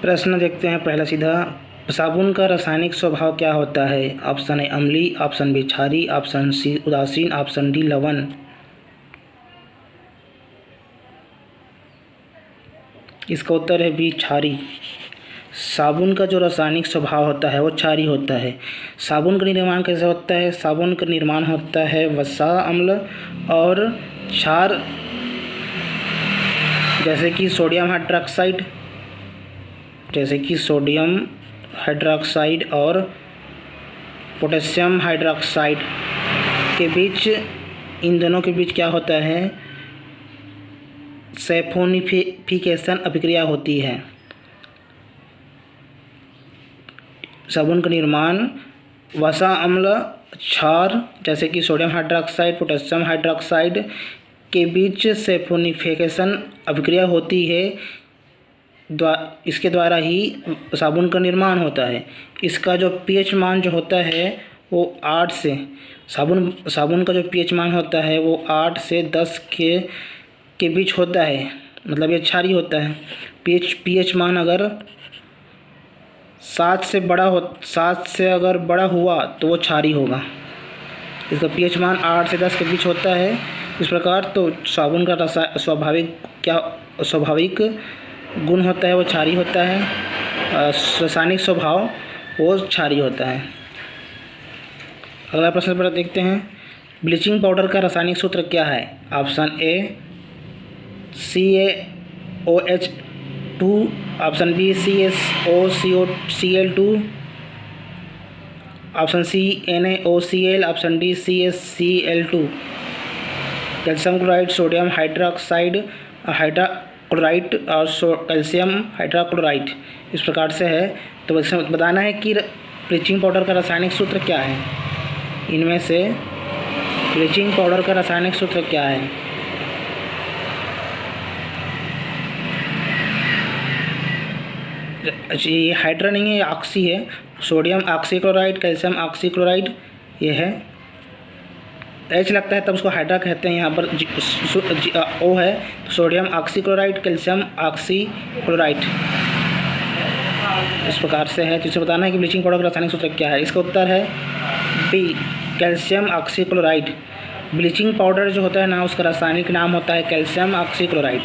प्रश्न देखते हैं पहला सीधा। साबुन का रासायनिक स्वभाव क्या होता है? ऑप्शन ए अम्लीय, ऑप्शन बी क्षारीय, ऑप्शन सी उदासीन, ऑप्शन डी लवण। इसका उत्तर है बी क्षारीय। साबुन का जो रासायनिक स्वभाव होता है वो क्षारीय होता है। साबुन का निर्माण कैसे होता है? साबुन का निर्माण होता है वसा, अम्ल और क्षार, जैसे कि सोडियम हाइड्रोक्साइड और पोटेशियम हाइड्रोक्साइड के बीच, इन दोनों के बीच क्या होता है? सैफोनिफिकेशन अभिक्रिया होती है। साबुन का निर्माण वसा, अम्ल, क्षार जैसे कि सोडियम हाइड्रोक्साइड, पोटेशियम हाइड्रोक्साइड के बीच सैफोनिफिकेशन अभिक्रिया होती है। इसके द्वारा ही साबुन का निर्माण होता है। इसका जो पीएच मान जो होता है वो 8 से, साबुन का जो पीएच मान होता है वो 8 से 10 के बीच होता है, मतलब ये क्षारीय होता है। पीएच मान अगर 7 से अगर बड़ा हुआ तो वो क्षारीय होगा। इसका पीएच मान 8 से 10 के बीच होता है। इस प्रकार तो साबुन का स्वाभाविक गुण होता है वो क्षारीय होता है, रासायनिक स्वभाव वो क्षारीय होता है। अगला प्रश्न पर देखते हैं, ब्लीचिंग पाउडर का रासायनिक सूत्र क्या है? Option A CaOH2, option B CSOCl2, option C NaOCl, option D CaCl2। Calcium chloride, sodium hydroxide, chloride और कैल्शियम हाइड्रोक्लोराइड इस प्रकार से है। तो बताना है कि ब्लीचिंग पाउडर का रासायनिक सूत्र क्या है। इनमें से ब्लीचिंग पाउडर का रासायनिक सूत्र क्या है? ये हाइड्रा नहीं है, ये ऑक्सी है। सोडियम ऑक्सीक्लोराइड, कैल्शियम ऑक्सीक्लोराइड ये है। H लगता है तब उसको हाइड्रा कहते हैं। यहाँ पर O है, सोडियम ऑक्सीक्लोराइड, कैल्शियम ऑक्सीक्लोराइड इस प्रकार से है। तो इसे बताना है कि ब्लीचिंग पाउडर का रासायनिक सूत्र क्या है। इसका उत्तर है B calcium oxychloride. Bleaching powder जो होता है ना, उसका रासायनिक नाम होता है कैल्शियम ऑक्सीक्लोराइड।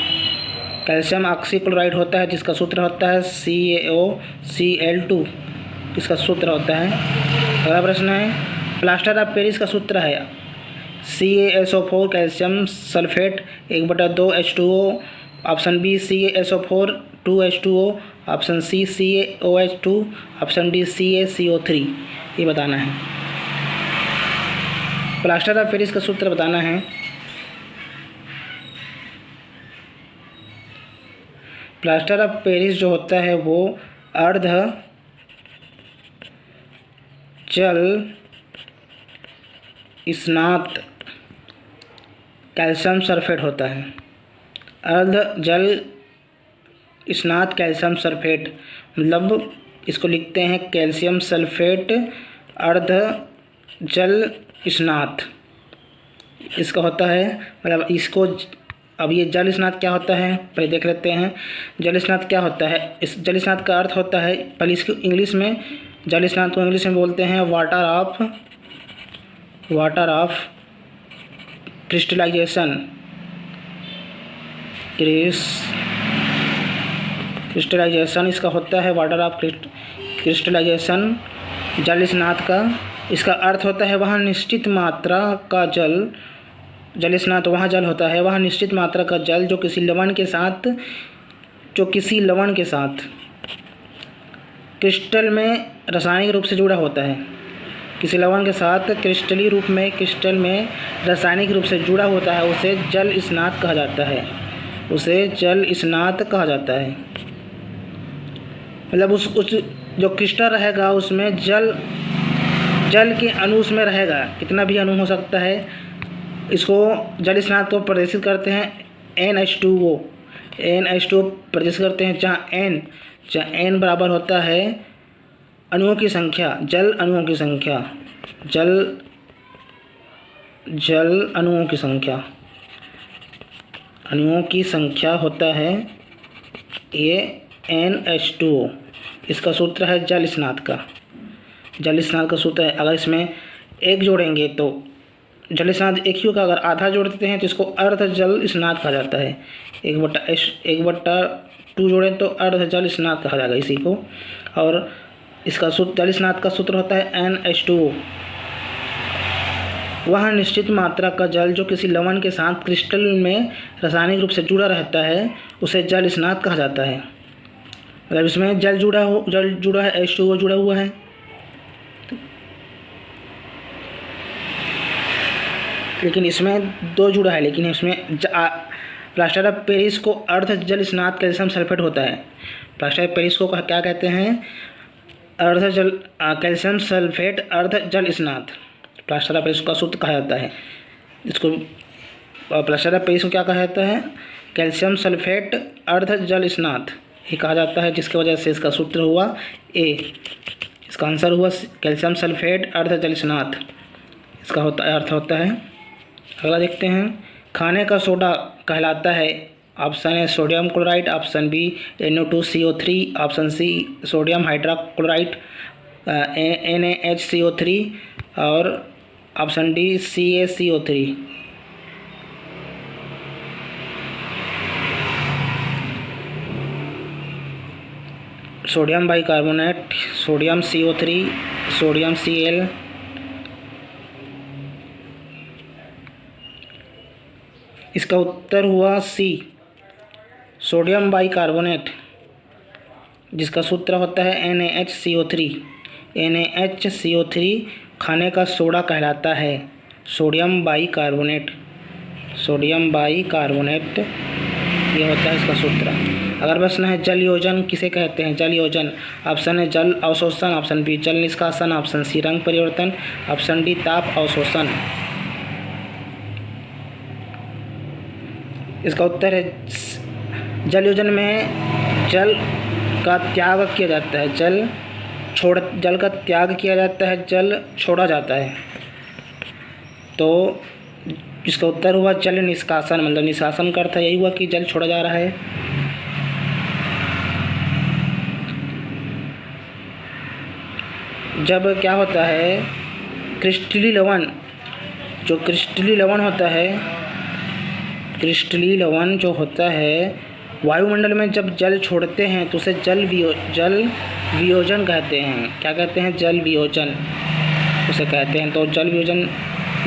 कैल्शियम ऑक्सीक्लोराइड होता है जिसका सूत्र होता है CaOCl2, इसका सूत्र होता है। अगला प्रश्न है, प्लास्टर ऑफ पेरिस का सूत्र है CaSO4 calcium sulphate 1/2 H2O, option B CaSO4 2H2O, option C CaOH2, option D CaCO3। ये बताना है। प्लास्टर ऑफ पेरिस का सूत्र बताना है। प्लास्टर ऑफ पेरिस जो होता है वो अर्ध जल स्नात कैल्शियम सल्फेट होता है। अर्ध जल स्नात कैल्शियम सल्फेट, मतलब इसको लिखते हैं कैल्शियम सल्फेट अर्ध जल स्नात इसका होता है। मतलब इसको, अब ये जल स्नात क्या होता है पहले देख लेते हैं। जल स्नात क्या होता है? इस जल स्नात का अर्थ होता है, पहले इसको इंग्लिश में, जल स्नात को इंग्लिश में बोलते हैं वाटर ऑफ क्रिस्टलाइजेशन। क्रिस्टलाइजेशन इसका होता है वाटर ऑफ क्रिस्टलाइजेशन जल स्नात का। इसका अर्थ होता है वहाँ निश्चित मात्रा का जल स्नात वहाँ जल होता है, वहाँ निश्चित मात्रा का जल जो किसी लवण के साथ क्रिस्टल में रासायनिक रूप से जुड़ा होता है। किसी लवण के साथ क्रिस्टल में रासायनिक रूप से जुड़ा होता है, उसे जल स्नात कहा जाता है। मतलब उस जो क्रिस्टल रहेगा उसमें जल के अणु उसमें रहेगा, कितना भी अणु हो सकता है। इसको जल स्नात को प्रदर्शित करते हैं NH2O प्रदर्शित करते हैं, जहाँ N बराबर होता है अणुओं की संख्या, जल अणुओं की संख्या होता है ये NH2O। इसका सूत्र है जल स्नात का। जल स्नात का सूत्र है, अगर इसमें एक जोड़ेंगे तो जल स्नात एक ही होगा, अगर आधा जोड़ देते हैं तो इसको अर्ध जल स्नात कहा जाता है। 1/2 जोड़ें तो अर्ध जल स्नात कहा जाएगा इसी को। और इसका सूत्र जल स्नात का सूत्र होता है NH2O। वह निश्चित मात्रा का जल जो किसी लवण के साथ क्रिस्टल में रासायनिक रूप से जुड़ा रहता है उसे जल स्नात कहा जाता है। मतलब इसमें जल जुड़ा है, H2O जुड़ा हुआ है। लेकिन इसमें 2 जुड़ा है, लेकिन इसमें प्लास्टर ऑफ पेरिस को अर्ध जल स्नात कैल्शियम सल्फेट होता है। प्लास्टर ऑफ पेरिस को क्या कहते हैं? अर्ध जल कैल्शियम सल्फेट अर्ध जल स्नात प्लास्टर ऑफ पेरिस का सूत्र कहा जाता है। इसको प्लास्टर ऑफ पेरिस को क्या कहा जाता है? कैल्शियम सल्फेट अर्ध जल स्नात ही कहा जाता है, जिसकी वजह से इसका सूत्र हुआ A। इसका आंसर हुआ कैल्शियम सल्फेट अर्ध जल स्नात। इसका अर्थ होता है। अगला देखते हैं, खाने का सोडा कहलाता है। Option A sodium chloride, option B NO2CO3, option C sodium hydrochloride NaHCO3 और option D CaCO3। Sodium bicarbonate, sodium CO3, sodium Cl। इसका उत्तर हुआ सी सोडियम बाइकार्बोनेट, जिसका सूत्र होता है NaHCO3। NaHCO3 खाने का सोडा कहलाता है। सोडियम बाइकार्बोनेट, सोडियम बाइकार्बोनेट ये होता है इसका सूत्र। अगर प्रश्न है जल योजन किसे कहते हैं? जल योजन, ऑप्शन है जल अवशोषण, ऑप्शन बी जल निष्कासन, ऑप्शन सी रंग परिवर्तन, ऑप्शन डी ताप अवशोषण। इसका उत्तर है जल योजन में जल का त्याग किया जाता है, जल का त्याग किया जाता है, जल छोड़ा जाता है। तो इसका उत्तर हुआ जल निष्कासन, मतलब निष्कासन का अर्थ यही हुआ कि जल छोड़ा जा रहा है। जब क्या होता है क्रिस्टली लवण, जो क्रिस्टली लवण होता है, क्रिस्टली लवण जो होता है वायुमंडल में जब जल छोड़ते हैं तो उसे जल वियोजन कहते हैं। क्या कहते हैं? जल वियोजन उसे कहते हैं। तो जल वियोजन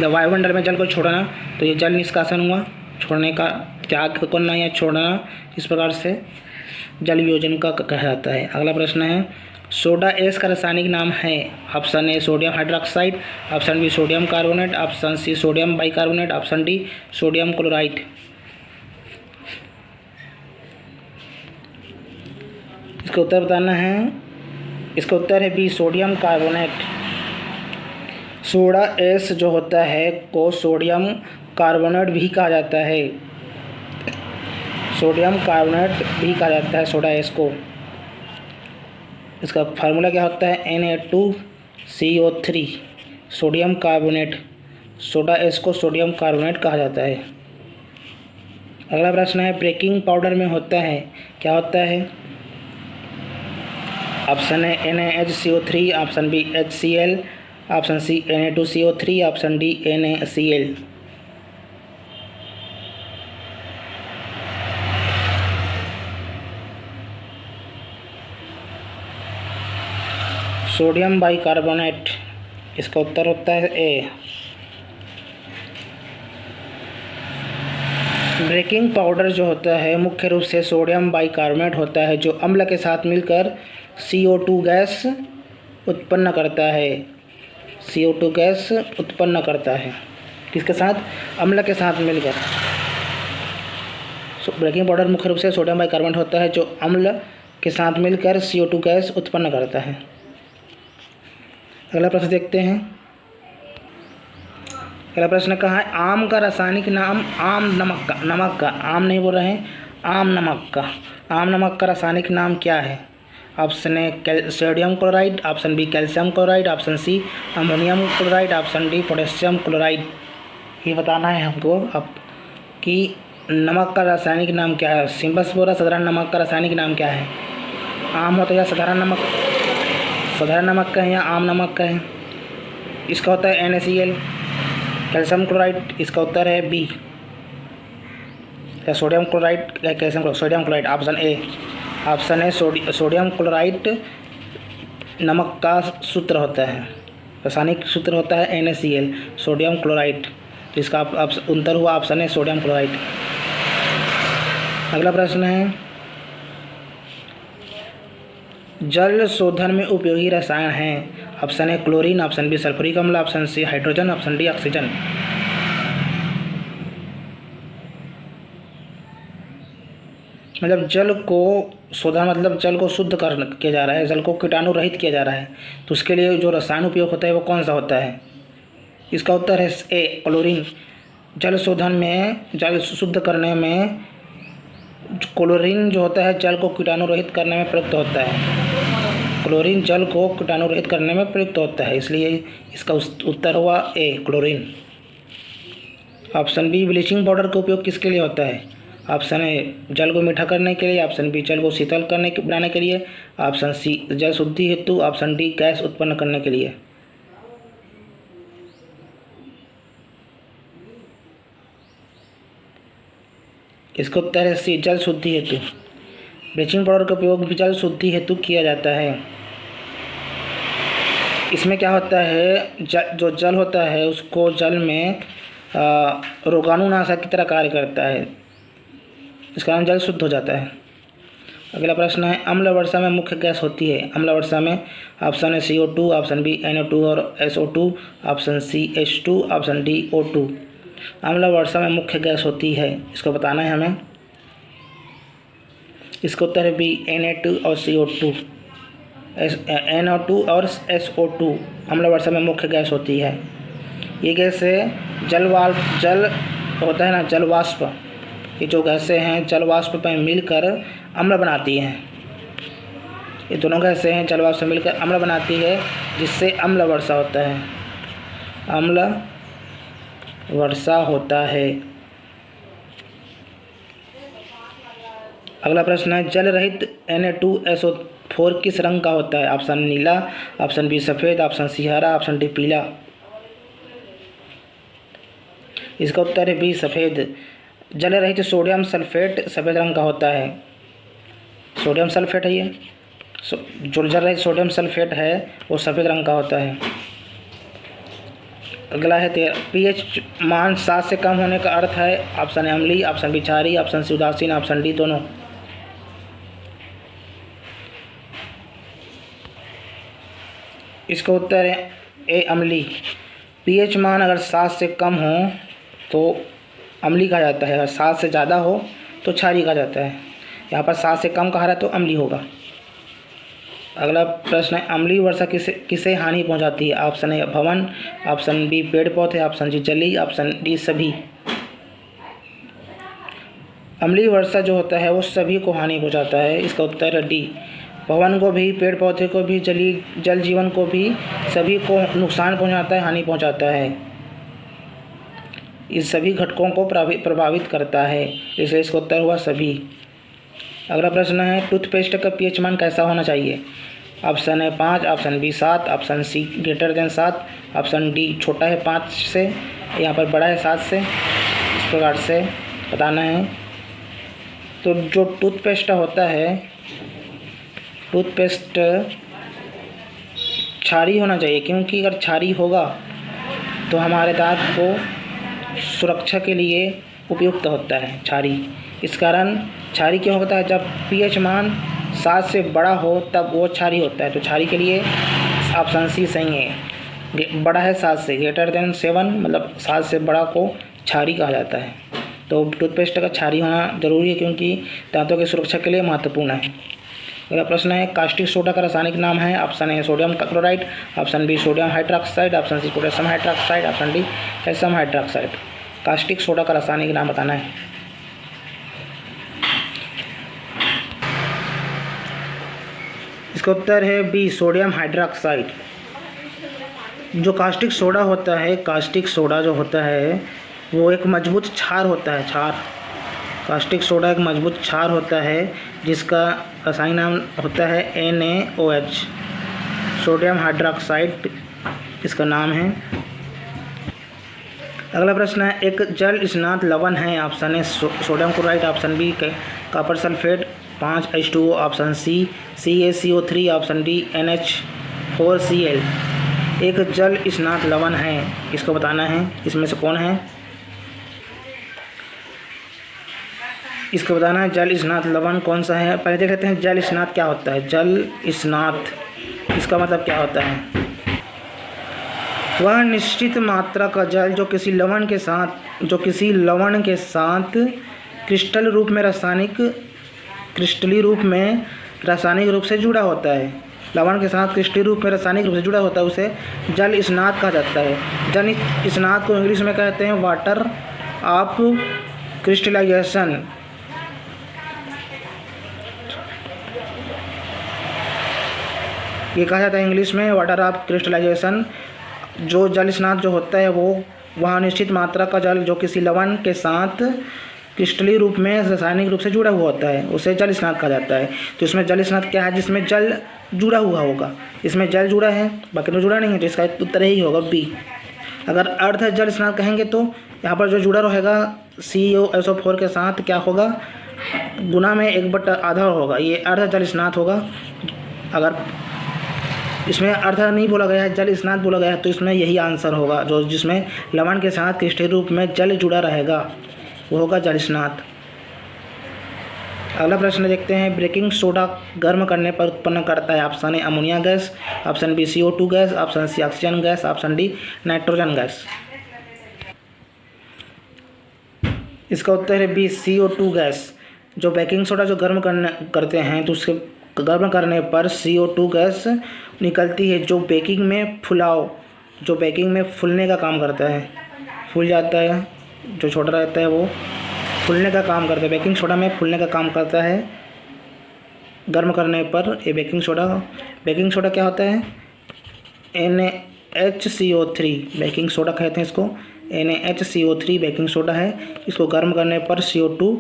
वायुमंडल में जल को छोड़ना, तो ये जल निष्कासन हुआ, छोड़ने का, त्याग करना या छोड़ना, इस प्रकार से जल वियोजन का कहा जाता है। अगला प्रश्न है सोडा एस का रासायनिक नाम है। Option A sodium hydroxide, option B sodium carbonate, option C sodium bicarbonate, option D sodium chloride. इसका उत्तर बताना है। इसका उत्तर है B sodium carbonate. Soda ash जो होता है को सोडियम कार्बोनेट भी कहा जाता है। सोडियम कार्बोनेट भी कहा जाता है सोडा एस को। इसका फार्मूला क्या होता है? Na2CO3 sodium carbonate. Soda S को सोडियम कार्बोनेट कहा जाता है। अगला प्रश्न है बेकिंग पाउडर में होता है, क्या होता है? ऑप्शन है NaHCO3, option B HCl, option C Na2CO3, option D NaCl। Sodium bicarbonate. इसका उत्तर होता है ए। बेकिंग पाउडर जो होता है मुख्य रूप से सोडियम बाइकार्बोनेट होता है, जो अम्ल के साथ मिलकर CO2 गैस उत्पन्न करता है। CO2 गैस उत्पन्न करता है किसके साथ? अम्ल के साथ मिलकर। बेकिंग पाउडर मुख्य रूप से सोडियम बाइकार्बोनेट होता है, जो अम्ल के साथ मिलकर CO2 गैस उत्पन्न करता है। अगला प्रश्न देखते हैं। अगला प्रश्न कहा है आम का रासायनिक नाम, आम नमक का, आम नहीं बोल रहे हैं, आम नमक का रासायनिक नाम क्या है? Option A sodium chloride, option B calcium chloride, option C ammonium chloride, option D potassium chloride. ये बताना है हमको अब कि नमक का रासायनिक नाम क्या है। सिंपल बोला साधारण नमक का रासायनिक नाम क्या है? आम होता है या साधारण नमक, साधारण नमक का है या आम नमक का है? इसका होता है NaCl, कैल्शियम क्लोराइड। इसका उत्तर है बी, या सोडियम क्लोराइड या calcium chloride? Sodium chloride, option A. Option है सोडियम क्लोराइड नमक का सूत्र होता है, रासायनिक सूत्र होता है NaCl, सोडियम क्लोराइड। तो इसका उत्तर हुआ ऑप्शन है सोडियम क्लोराइड। अगला प्रश्न है, जल शोधन में उपयोगी रसायन हैं? Option A chlorine, option B sulphuric अम्ल, option C hydrogen, option D oxygen. मतलब जल को शोधन मतलब जल को शुद्ध कर किया जा रहा है, जल को कीटाणु रहित किया जा रहा है, तो उसके लिए जो रसायन उपयोग होता है वो कौन सा होता है? इसका उत्तर है ए क्लोरीन। जल शोधन में, जल शुद्ध करने में क्लोरीन जो होता है जल को कीटाणु रहित करने में प्रयुक्त होता है। क्लोरीन जल को कीटाणु रहित करने में प्रयुक्त होता है, इसलिए इसका उत्तर हुआ A chlorine. Option B bleaching powder का उपयोग किसके लिए होता है? ऑप्शन ए जल को मीठा करने के लिए, ऑप्शन बी जल को शीतल बनाने के लिए, ऑप्शन सी जल शुद्धि हेतु, ऑप्शन डी गैस उत्पन्न करने के लिए। इसका उत्तर है सी जल शुद्धि हेतु। ब्लीचिंग पाउडर का उपयोग भी जल शुद्धि हेतु किया जाता है। इसमें क्या होता है, जो जल होता है उसको जल में रोगाणुनाशक की तरह कार्य करता है, इस कारण जल शुद्ध हो जाता है। अगला प्रश्न है, अम्ल वर्षा में मुख्य गैस होती है? अम्ल वर्षा में ऑप्शन है CO2, ऑप्शन बी NO2 और SO2, option C H2, option D O2। अम्ल वर्षा में मुख्य गैस होती है, इसको बताना है हमें। इसका उत्तर है बी Na2 और CO2, NO2 और SO2 अम्ल वर्षा में मुख्य गैस होती है। ये गैस जल होता है ना, जल वाष्प, ये जो गैसें हैं जल वाष्प पर मिलकर अम्ल बनाती हैं। ये दोनों गैसें हैं जल वाष्प से मिलकर अम्ल बनाती है, जिससे अम्ल वर्षा होता है, अम्ल वर्षा होता है। अगला प्रश्न है, जल रहित Na2SO4 किस रंग का होता है? ऑप्शन नीला, ऑप्शन बी सफ़ेद, ऑप्शन सी हरा, ऑप्शन डी पीला। इसका उत्तर है बी सफ़ेद। जल रहित सोडियम सल्फेट सफ़ेद रंग का होता है, सोडियम सल्फेट है ये, जो जल रहित सोडियम सल्फेट है वो सफ़ेद रंग का होता है। अगला है pH मान 7 से कम होने का अर्थ है? ऑप्शन है अम्लीय, ऑप्शन बी क्षारीय, ऑप्शन सी उदासीन, ऑप्शन डी दोनों। इसका उत्तर है ए अम्लीय। pH मान अगर 7 से कम हो तो अम्लीय कहा जाता है, अगर 7 से ज़्यादा हो तो क्षारीय कहा जाता है। यहाँ पर 7 से कम कहा रहा है तो अम्लीय होगा। अगला प्रश्न है, अम्लीय वर्षा किसे हानि पहुँचाती है? ऑप्शन ए भवन, ऑप्शन बी पेड़ पौधे, ऑप्शन सी जली, ऑप्शन डी सभी। अम्लीय वर्षा जो होता है वो सभी को हानि पहुँचाता है, इसका उत्तर है डी। भवन को भी, पेड़ पौधे को भी, जल जीवन को भी, सभी को नुकसान पहुँचाता है, हानि पहुँचाता है। इस सभी घटकों को प्रभावित करता है, इसलिए इसका उत्तर हुआ सभी। अगला प्रश्न है, टूथपेस्ट का pH मान कैसा होना चाहिए? ऑप्शन है 5, option B 7, option C >7, option D छोटा है 5 से, यहाँ पर बड़ा है 7 से। इस प्रकार से बताना है। तो जो टूथपेस्ट होता है, टूथपेस्ट क्षारीय होना चाहिए, क्योंकि अगर क्षारीय होगा तो हमारे दांत को सुरक्षा के लिए उपयुक्त होता है क्षारीय। इस कारण क्षारीय क्यों होता है? जब pH मान 7 से बड़ा हो तब वो क्षारीय होता है, तो क्षारीय के लिए ऑप्शन सी सही है। बड़ा है 7 से, >7 मतलब 7 से बड़ा को क्षारीय कहा जाता है। तो टूथपेस्ट का क्षारीय होना जरूरी है, क्योंकि दांतों की सुरक्षा के लिए महत्वपूर्ण है। अगला प्रश्न है, कास्टिक सोडा का रासायनिक नाम है? Option A sodium chloride, option B sodium hydroxide, option C potassium hydroxide, option D calcium hydroxide. Caustic soda का रासायनिक नाम बताना है। इसका उत्तर है बी सोडियम हाइड्रोक्साइड। जो कास्टिक सोडा होता है, कास्टिक सोडा जो होता है वो एक मजबूत क्षार होता है, क्षार। कास्टिक सोडा एक मजबूत क्षार होता है जिसका रासायनिक नाम होता है NaOH। सोडियम हाइड्रोक्साइड इसका नाम है। अगला प्रश्न है, एक जल स्नात लवण है। Option A sodium chloride, option B copper sulphate, 5H2O, option C CaCO3, option D NH4Cl। एक जल स्नात लवण है, इसको बताना है इसमें से कौन है। इसको बताना है जल स्नात लवण कौन सा है। पहले देख लेते हैं जल स्नात क्या होता है। जल स्नात इसका मतलब क्या होता है। वह निश्चित मात्रा का जल जो किसी लवण के साथ क्रिस्टलीय रूप से जुड़ा होता है। लवण के साथ क्रिस्टलीय रूप में रासायनिक रूप से जुड़ा होता है, उसे जल स्नात कहा जाता है। जल स्नात को इंग्लिश में कहते हैं वाटर ऑफ क्रिस्टलाइजेशन। ये कहा जाता है इंग्लिश में वाटर ऑफ क्रिस्टलाइजेशन। जो जल स्नात जो होता है वो वहाँ निश्चित मात्रा का जल जो किसी लवण के साथ क्रिस्टलीय रूप में रासायनिक रूप से जुड़ा हुआ होता है, उसे जल स्नात कहा जाता है। तो इसमें जल स्नात क्या है, जिसमें जल जुड़ा हुआ होगा। इसमें जल जुड़ा है, बाकी में जुड़ा नहीं है, तो इसका उत्तर यही होगा बी। अगर अर्ध जल स्नात कहेंगे तो यहाँ पर जो जुड़ा रहेगा COSO4 के साथ क्या होगा, गुना में 1/8 होगा, ये अर्ध जल स्नात होगा। अगर इसमें अर्ध नहीं बोला गया है, जल स्नात बोला गया है, तो इसमें यही आंसर होगा। जो जिसमें लवण के साथ क्रिस्टलीय रूप में जल जुड़ा रहेगा वो होगा जल स्नात। अगला प्रश्न देखते हैं, बेकिंग सोडा गर्म करने पर उत्पन्न करता है। Option A ammonia gas, option B CO2 gas, option C oxygen gas, option D nitrogen gas. इसका उत्तर है बी CO2 गैस। जो बेकिंग सोडा जो गर्म करते हैं तो उसके गर्म करने पर CO2 गैस निकलती है, जो बेकिंग में फूलने का काम करता है। फूल जाता है, जो छोटा रहता है वो फूलने का काम करता है। बेकिंग सोडा में फूलने का काम करता है गर्म करने पर ये बेकिंग सोडा क्या होता है, NaHCO3 बेकिंग सोडा कहते हैं इसको। NaHCO3 बेकिंग सोडा है। इसको गर्म करने पर CO2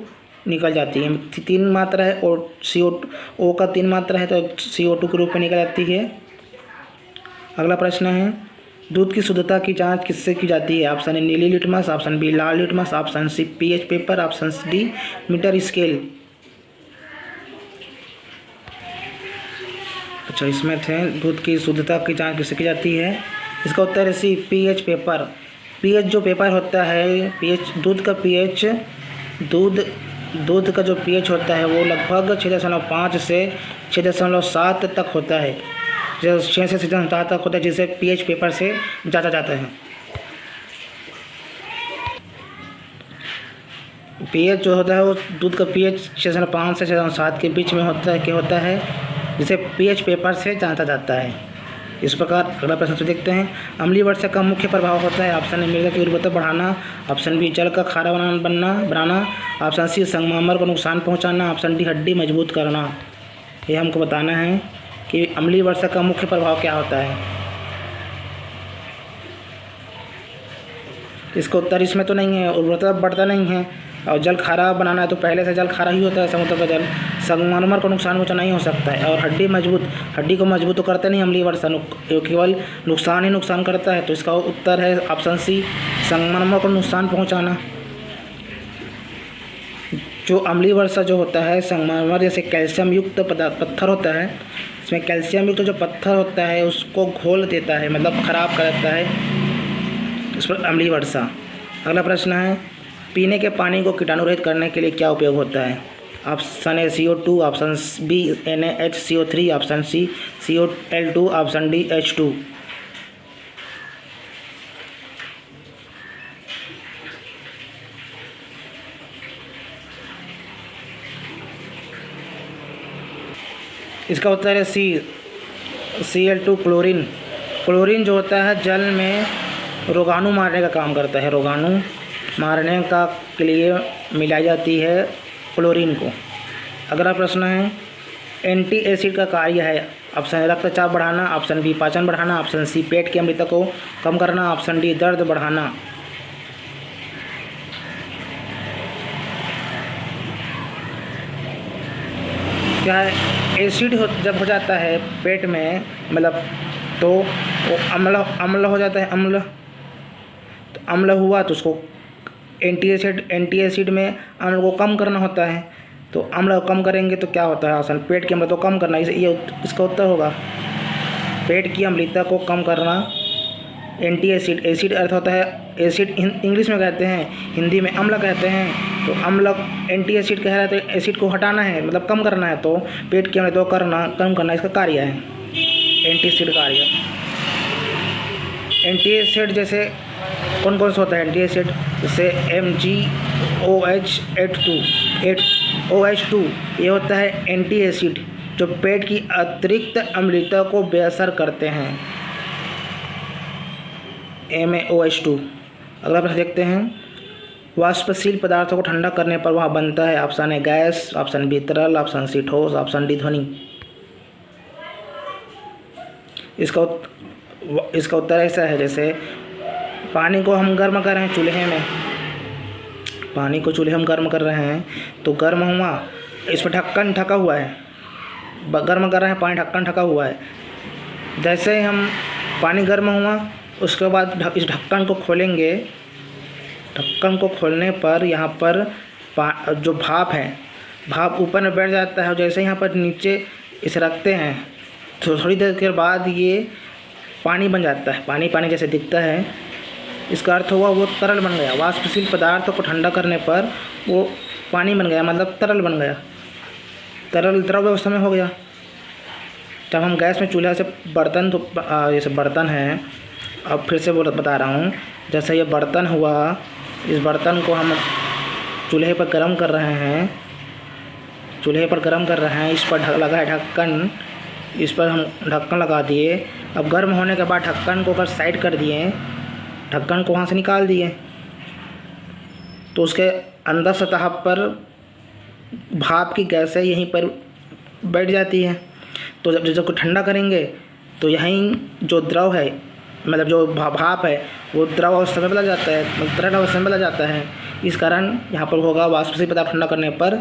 निकल जाती है। 3 मात्रा है और CO का 3 मात्रा है, तो CO2 के रूप में निकल जाती है। अगला प्रश्न है, दूध की शुद्धता की जांच किससे की जाती है। ऑप्शन ए नीली लिटमस, ऑप्शन बी लाल litmus, option C pH paper, option D metre scale. अच्छा, इसमें थे दूध की शुद्धता की जांच किससे की जाती है। इसका उत्तर है सी pH पेपर। pH जो पेपर होता है, दूध का जो pH होता है वो लगभग 6.5 से 6.7 तक होता है। जो 6 से 6.7 तक होता है, जिसे pH पेपर से जांचा जाता है। pH जो होता है वो दूध का pH 6.5 से 6.7 के बीच में होता है जिसे pH पेपर से जांचा जाता है। इस प्रकार अगला प्रश्न से देखते हैं, अम्लीय वर्षा का मुख्य प्रभाव होता है। ऑप्शन ए मृदा की उर्वरता बढ़ाना, ऑप्शन बी जल का खारा बनाना, ऑप्शन सी संगमरमर को नुकसान पहुंचाना, ऑप्शन डी हड्डी मजबूत करना। ये हमको बताना है कि अम्लीय वर्षा का मुख्य प्रभाव क्या होता है। इसका उत्तर इसमें तो नहीं है, उर्वरता बढ़ता नहीं है। और जल खारा बनाना है तो पहले से जल खारा ही होता है समुद्र का जल। संगमरमर को नुकसान पहुंचाना नहीं हो सकता है। और हड्डी को मजबूत तो करता नहीं अम्लीय वर्षा, केवल नुकसान ही नुकसान करता है। तो इसका उत्तर है ऑप्शन सी संगमरमर को नुकसान पहुंचाना। जो अम्लीय वर्षा जो होता है, संगमरमर जैसे कैल्शियम युक्त पत्थर होता है, इसमें कैल्शियम युक्त जो पत्थर होता है उसको घोल देता है, मतलब ख़राब कर देता है इस पर अम्लीय वर्षा। अगला प्रश्न है, पीने के पानी को कीटाणुरहित करने के लिए क्या उपयोग होता है। Option A CO2, option B NaHCO3, option C COL2, option D H2। इसका उत्तर है सी Cl2 क्लोरीन। क्लोरीन जो होता है जल में रोगाणु मारने का काम करता है। रोगाणु मारने का के लिए मिलाई जाती है क्लोरीन को। अगला प्रश्न है, एंटी एसिड का कार्य है। ऑप्शन रक्तचाप बढ़ाना, ऑप्शन बी पाचन बढ़ाना, ऑप्शन सी पेट की अम्लता को कम करना, ऑप्शन डी दर्द बढ़ाना। क्या है, एसिड जब हो जाता है पेट में, मतलब तो वो अम्ल हो जाता है। अम्ल तो अम्ल हुआ तो उसको एंटी एसिड में अम्ल को कम करना होता है। तो अम्ल को कम करेंगे तो क्या होता है, आसान, पेट के अम्ल तो कम करना, ये इसका उत्तर होगा। पेट की अम्लता को कम करना, एंटी एसिड, एसिड अर्थ होता है एसिड, इंग्लिश में कहते हैं, हिंदी में अम्ल कहते हैं। तो अम्ल एंटी एसिड कह रहा है, तो एसिड को हटाना है, मतलब कम करना है। तो पेट के अम्ल तो कम करना इसका कार्य है, एंटी एसिड कार्य। एंटी एसिड जैसे कौन कौन सा होता है एंटी एसिड, जैसे MgOH2, ये होता है एंटी एसिड जो पेट की अतिरिक्त अम्लता को बेअसर करते हैं। MaOH2। अगला प्रश्न देखते हैं, वाष्पशील पदार्थों को ठंडा करने पर वह बनता है। Option A gas, option B तरल, ऑप्शन सी ठोस, ऑप्शन डी ध्वनि। इसका उत्तर ऐसा है, जैसे पानी को हम गर्म कर रहे हैं चूल्हे में, पानी को चूल्हे में गर्म कर रहे हैं तो गर्म हुआ, इस पर ढक्कन ढका हुआ है, गर्म कर रहे हैं, पानी ढक्कन ढका हुआ है। जैसे ही हम पानी गर्म हुआ उसके बाद इस ढक्कन को खोलेंगे, ढक्कन को खोलने पर यहाँ पर जो भाप है, भाप ऊपर में बैठ जाता है। जैसे यहाँ पर नीचे इसे रखते हैं तो थोड़ी देर के बाद ये पानी बन जाता है, पानी जैसे दिखता है। इसका अर्थ हुआ वो तरल बन गया। वाष्पशील पदार्थ को ठंडा करने पर वो पानी बन गया, मतलब तरल बन गया, तरल द्रव अवस्था में हो गया। जब हम गैस में चूल्हा से बर्तन, तो जैसे बर्तन है, अब फिर से बता रहा हूँ, जैसे ये बर्तन हुआ, इस बर्तन को हम चूल्हे पर गर्म कर रहे हैं, इस पर लगा है ढक्कन, इस पर हम ढक्कन लगा दिए। अब गर्म होने के बाद ढक्कन को अगर साइड कर दिए, ढक्कन को वहाँ से निकाल दिए, तो उसके अंदर सतह पर भाप की गैस है, यहीं पर बैठ जाती है। तो जब ठंडा करेंगे तो यहीं जो द्रव है, मतलब जो भाप है, वो द्रव अवस्था में बदल जाता है, मतलब तरल अवस्था में बदल जाता है। इस कारण यहाँ पर होगा वाष्पशील पदार्थ ठंडा करने पर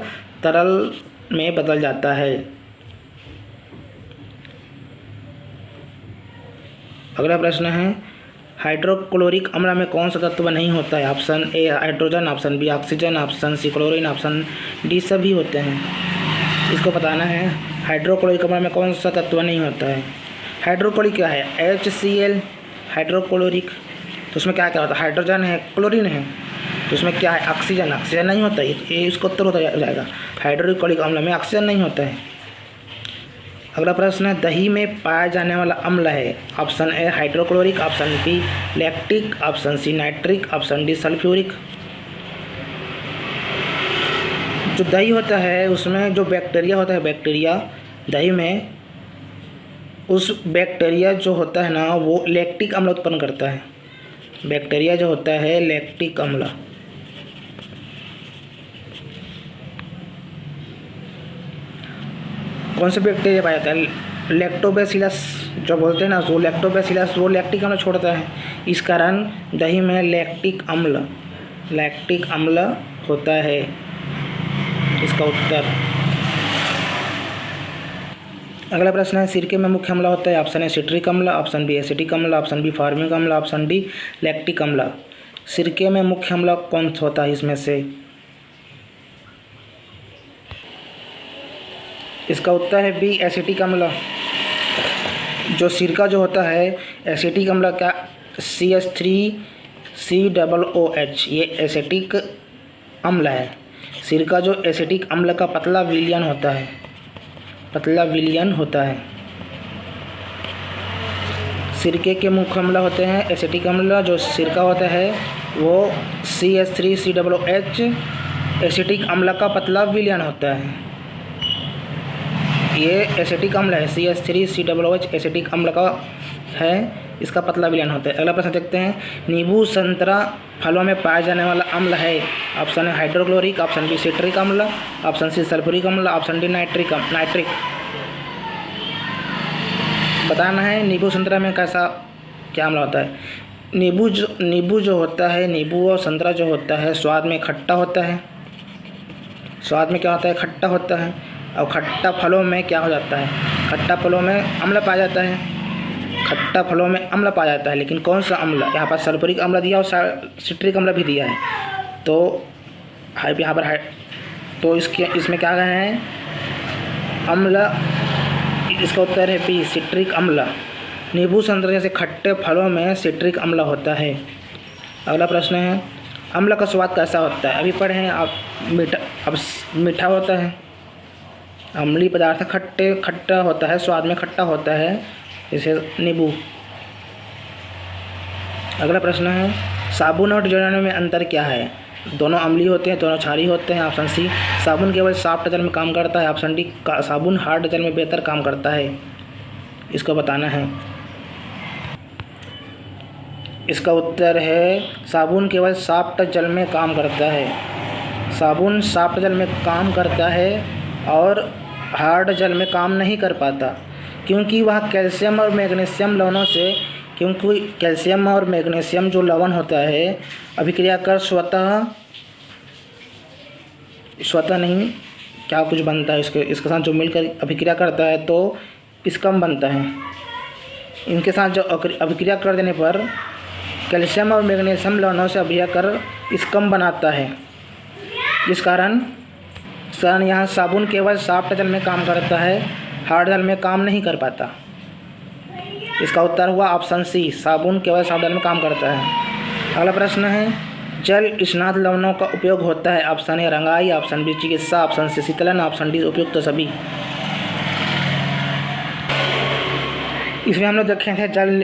तरल में बदल जाता है। अगला प्रश्न है, हाइड्रोक्लोरिक अम्ल में कौन सा तत्व नहीं होता है। Option A hydrogen, option B oxygen, option C chlorine, option D सभी होते हैं। इसको बताना है हाइड्रोक्लोरिक अम्ल में कौन सा तत्व नहीं होता है। हाइड्रोक्लोरिक क्या है, HCl हाइड्रोक्लोरिक। तो उसमें क्या क्या होता है, हाइड्रोजन है, क्लोरीन है, तो उसमें क्या है, ऑक्सीजन नहीं होता है। ये इसको उत्तर हो जाएगा, हाइड्रोक्लोरिक अम्ल में ऑक्सीजन नहीं होता है। अगला प्रश्न है, दही में पाया जाने वाला अम्ल है। Option A hydrochloric, option B lactic, option C nitric, option D sulphuric. जो दही होता है उसमें जो बैक्टीरिया होता है, बैक्टीरिया दही में, उस बैक्टीरिया जो होता है ना, वो लैक्टिक अम्ल उत्पन्न करता है। बैक्टीरिया जो होता है लैक्टिक अम्ल। कौन से बैक्टीरिया पाया जाता है, लैक्टोबैसिलस जो बोलते हैं ना, वो लैक्टोबैसिलस वो लैक्टिक अम्ल छोड़ता है। इस कारण दही में लैक्टिक अम्ल होता है। इसका उत्तर। अगला प्रश्न है, सिरके में मुख्य अम्ल होता है। ऑप्शन ए सिट्रिक अम्ल, ऑप्शन बी एसिटिक अम्ल, ऑप्शन बी फार्मिक अम्ल, ऑप्शन डी लैक्टिक अम्ल। सिरके में मुख्य अम्ल कौन सा होता है इसमें से। इसका उत्तर है बी एसिटिक अम्ल। जो सिरका जो होता है एसिटिक अम्ल का CH3COOH, ये एसिटिक अम्ल है। सिरका जो एसिटिक अम्ल का पतला विलयन होता है। सिरके के मुख्य अम्ल होते हैं एसिटिक अम्ल। जो सिरका होता है वो CH3COOH एसिटिक अम्ल का पतला विलयन होता है। ये एसिटिक अम्ल है, CH3COOH एसिटिक अम्ल का है, इसका पतला विलयन होता है। अगला प्रश्न देखते हैं, नींबू संतरा फलों में पाया जाने वाला अम्ल है। ऑप्शन है हाइड्रोक्लोरिक, ऑप्शन बी सिट्रिक अम्ल, ऑप्शन सी सल्फ्यूरिक अम्ल, ऑप्शन डी नाइट्रिक। बताना है नींबू संतरा में क्या अम्ल होता है। नींबू जो होता है, नींबू और संतरा जो होता है स्वाद में खट्टा होता है। स्वाद में क्या होता है, खट्टा होता है। और खट्टा फलों में क्या हो जाता है? खट्टा फलों में अम्ल पाया जाता है। खट्टा फलों में अम्ल पाया जाता है, लेकिन कौन सा अम्ल? यहाँ पर सल्फ्यूरिक अम्ल दिया और सिट्रिक अम्ल भी दिया है। तो यहाँ पर तो इसमें क्या गए हैं? अम्ल। इसका उत्तर है बी, सिट्रिक अम्ल। नींबू संतरे जैसे खट्टे फलों में सिट्रिक अम्ल होता है। अगला प्रश्न है, अम्ल का स्वाद कैसा होता है? अभी पढ़े हैं आप। मीठा होता है। अम्लीय पदार्थ खट्टा होता है, स्वाद में खट्टा होता है, जैसे नींबू। अगला प्रश्न है, साबुन और डिटर्जेंट में अंतर क्या है? दोनों अम्लीय होते हैं, दोनों क्षारीय होते हैं। ऑप्शन सी, साबुन केवल सॉफ्ट जल में काम करता है। ऑप्शन डी, साबुन हार्ड जल में बेहतर काम करता है। इसको बताना है। इसका उत्तर है साबुन केवल सॉफ्ट जल में काम करता है। साबुन सॉफ्ट जल में काम करता है और हार्ड जल में काम नहीं कर पाता, क्योंकि वह कैल्शियम और मैग्नीशियम लवणों से, क्योंकि कैल्शियम और मैग्नीशियम जो लवण होता है अभिक्रिया कर स्वतः नहीं क्या कुछ बनता है, इसके साथ जो मिलकर अभिक्रिया करता है तो स्कम बनता है। इनके साथ जो अभिक्रिया कर देने पर कैल्शियम और मैग्नीशियम लवणों से अभिक्रिया कर स्कम बनाता है। इस कारण यहाँ साबुन केवल सॉफ्ट जल में काम करता है, हार्ड जल में काम नहीं कर पाता। इसका उत्तर हुआ ऑप्शन सी, साबुन केवल सॉफ्ट जल में काम करता है। अगला प्रश्न है, जल स्नात लवणों का उपयोग होता है। ऑप्शन ए रंगाई, ऑप्शन बी चिकित्सा, ऑप्शन सी शीतलन, ऑप्शन डी उपयुक्त सभी। इसमें हम लोग देखे थे जल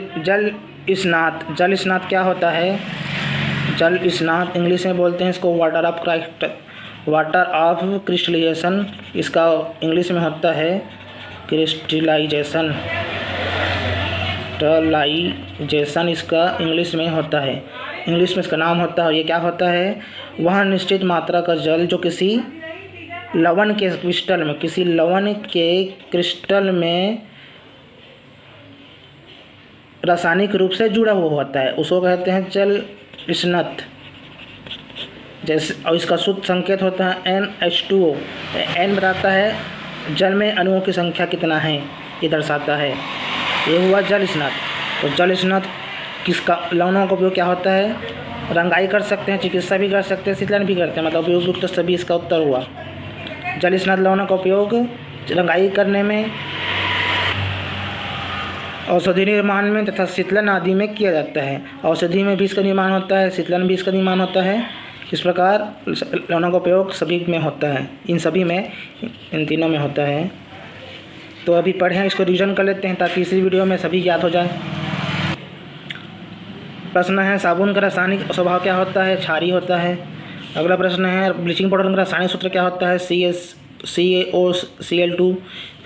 स्नात। जल स्नात क्या होता है? जल स्नात इंग्लिश में बोलते हैं इसको वाटर ऑफ क्रिस्टलाइजेशन। इसका इंग्लिश में होता है क्रिस्टलाइजेशन। इसका इंग्लिश में होता है, इंग्लिश में इसका नाम होता है। ये क्या होता है? वह निश्चित मात्रा का जल जो किसी लवण के क्रिस्टल में रासायनिक रूप से जुड़ा हुआ होता है, उसको कहते हैं जल स्नात। जैसे, और इसका शुद्ध संकेत होता है NH2O। N बताता है जल में अणुओं की संख्या कितना है, ये दर्शाता है। ये हुआ जल स्नात। तो जल स्नात किसका लवणों का उपयोग क्या होता है? रंगाई कर सकते हैं, चिकित्सा भी कर सकते हैं, शीतलन भी करते हैं, मतलब उपयुक्त सभी इसका उत्तर हुआ। जल स्नात लवणों का उपयोग रंगाई करने में, औषधि निर्माण में तथा शीतलन आदि में किया जाता है। औषधि में भी इसका निर्माण होता है, शीतलन भी इसका निर्माण होता है। इस प्रकार लवणों का उपयोग सभी में होता है, इन तीनों में होता है। तो अभी पढ़ें, इसको रिवीजन कर लेते हैं ताकि इसी वीडियो में सभी याद हो जाए। प्रश्न है, साबुन का रासायनिक स्वभाव क्या होता है? क्षारीय होता है। अगला प्रश्न है, ब्लीचिंग पाउडर का रासायनिक सूत्र क्या होता है? CaCl2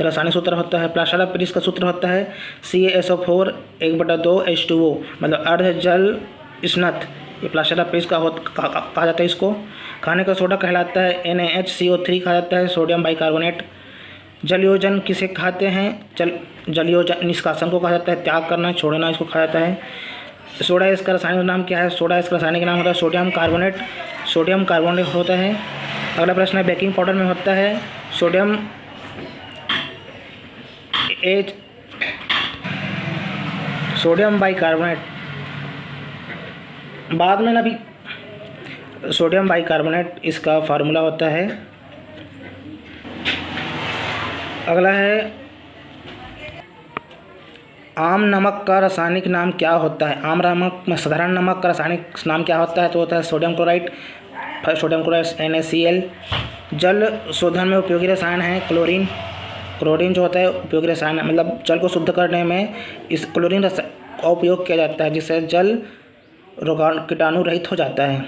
रासायनिक सूत्र होता है। प्लास्टर ऑफ पेरिस का सूत्र होता है CaSO4 1/2H2O, मतलब अर्ध जल स्नात। ये प्लास्टर ऑफ पेरिस कहा जाता है इसको। खाने का सोडा कहलाता है NaHCO3 कहा जाता है, सोडियम बाइकार्बोनेट। जलयोजन किसे खाते हैं? जलयोजन निष्कासन को कहा जाता है, त्याग करना, छोड़ना, इसको कहा जाता है। सोडा इसका रासायनिक नाम क्या है? सोडा इसका रासायनिक नाम होता है सोडियम कार्बोनेट होता है। अगला प्रश्न है, बेकिंग पाउडर में होता है सोडियम बाइकार्बोनेट। बाद में ना भी सोडियम बाइकार्बोनेट इसका फार्मूला होता है। अगला है, आम नमक का रासायनिक नाम क्या होता है? आम नमक में साधारण नमक का रासायनिक नाम क्या होता है? तो होता है सोडियम क्लोराइड NaCl। जल शोधन में उपयोगी रसायन है क्लोरीन जो होता है उपयोगी रसायन, मतलब जल को शुद्ध करने में इस क्लोरीन का उपयोग किया जाता है, जिससे जल कीटाणु रहित हो जाता है।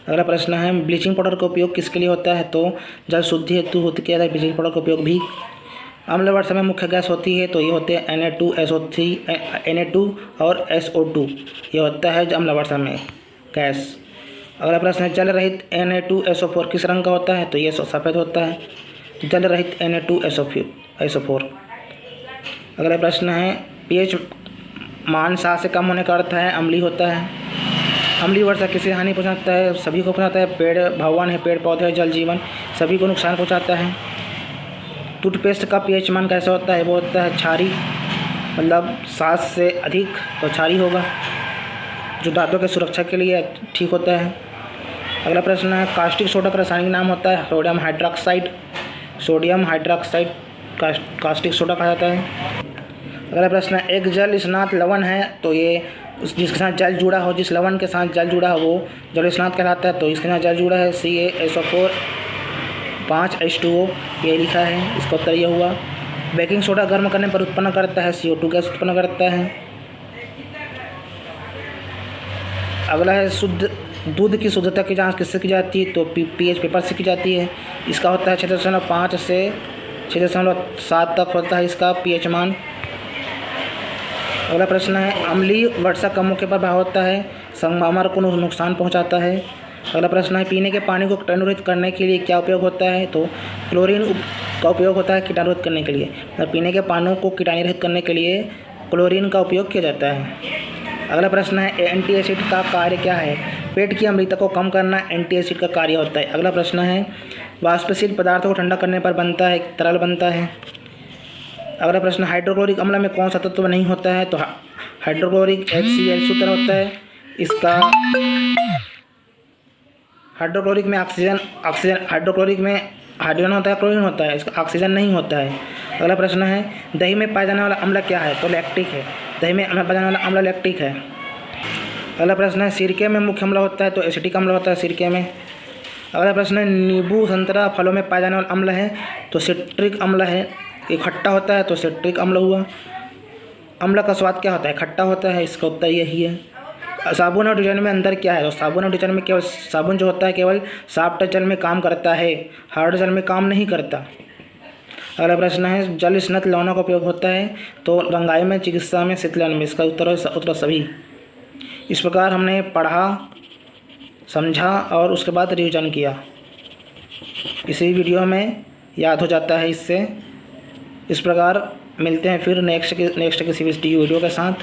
अगला प्रश्न है, ब्लीचिंग पाउडर का उपयोग किसके लिए होता है? तो जल शुद्धि हेतु किया जाता है ब्लीचिंग पाउडर का उपयोग भी। अम्ल वर्षा में मुख्य गैस होती है, तो ये होते हैं Na2 और SO2, ये होता है अम्ल वर्षा में गैस। अगला प्रश्न है, जल रहित Na2SO4 किस रंग का होता है? तो ये सफ़ेद होता है, जल रहित Na2SO4। अगला प्रश्न है, pH मान 7 से कम होने का अर्थ है अम्लीय होता है। अम्लीय वर्षा किसे हानि पहुंचाता है? सभी को पहुंचाता है। पेड़ भगवान है, पेड़ पौधे, जल जीवन, सभी को नुकसान पहुंचाता है। टूथपेस्ट का पीएच मान कैसा होता है? वो होता है क्षारी, मतलब 7 से अधिक तो क्षारी होगा, जो दांतों की सुरक्षा के लिए ठीक होता है। अगला प्रश्न है, कास्टिक सोडा का रासायनिक नाम होता है sodium hydroxide. Sodium hydroxide caustic soda कहा जाता है। अगला प्रश्न है, एक जल स्नात लवण है तो ये जिसके साथ जल जुड़ा हो, जिस लवण के साथ जल जुड़ा हो वो जल स्नात कहलाता है। तो इसके साथ जल जुड़ा है CaSO4 5H2O, ये लिखा है, इसका उत्तर ये हुआ। बेकिंग सोडा गर्म करने पर उत्पन्न करता है CO2 गैस उत्पन्न करता है। अगला है, शुद्ध दूध की शुद्धता की जांच किससे की जाती है? तो pH पेपर से की जाती है। इसका होता है 6.5 से 6.7 तक होता है इसका pH मान। अगला प्रश्न है, अम्लीय वर्षा कम होने पर भाव होता है, संगमरमर को नुकसान पहुंचाता है। अगला प्रश्न है, पीने के पानी को कीटाणुरहित करने के लिए क्या उपयोग होता है? तो क्लोरीन का उपयोग होता है कीटाणुरहित करने के लिए। मतलब पीने के पानी को कीटाणुरहित करने के लिए क्लोरीन का उपयोग किया जाता है। अगला प्रश्न है, एंटी एसिड का कार्य क्या है? पेट की अम्लता को कम करना एंटी एसिड का कार्य होता है। अगला प्रश्न है, वाष्पशील पदार्थों को ठंडा करने पर बनता है तरल बनता है। अगला प्रश्न, हाइड्रोक्लोरिक अम्ल में कौन सा तत्व नहीं होता है? तो हाइड्रोक्लोरिक HCl सूत्र होता है इसका। हाइड्रोक्लोरिक में ऑक्सीजन हाइड्रोक्लोरिक में हाइड्रोजन होता है, क्लोरीन होता है, इसका ऑक्सीजन नहीं होता है। अगला प्रश्न है, दही में पाया जाने वाला अम्ल क्या है? तो लैक्टिक है। दही में पाया जाने वाला अम्ल लैक्टिक है। अगला प्रश्न है, सिरके में मुख्य अम्ल होता है तो एसिटिक अम्ल होता है सिरके में। अगला प्रश्न है, नींबू संतरा फलों में पाया जाने वाला अम्ल है तो सिट्रिक अम्ल है। ये खट्टा होता है तो सिट्रिक अम्ल हुआ। अम्ल का स्वाद क्या होता है? खट्टा होता है, इसका उत्तर यही है। साबुन और डिटर्जेंट में अंतर क्या है? तो साबुन और डिटर्जेंट में केवल साबुन जो होता है केवल सॉफ्ट जल में काम करता है, हार्ड जल में काम नहीं करता। अगला प्रश्न है, जल स्नात लवणों का उपयोग होता है तो रंगाई में, चिकित्सा में, शीतलन में। इसका उत्तर सभी। इस प्रकार हमने पढ़ा, समझा और उसके बाद रिवीजन किया। इसी वीडियो में याद हो जाता है इससे। इस प्रकार मिलते हैं फिर नेक्स्ट किसी वीडियो के साथ।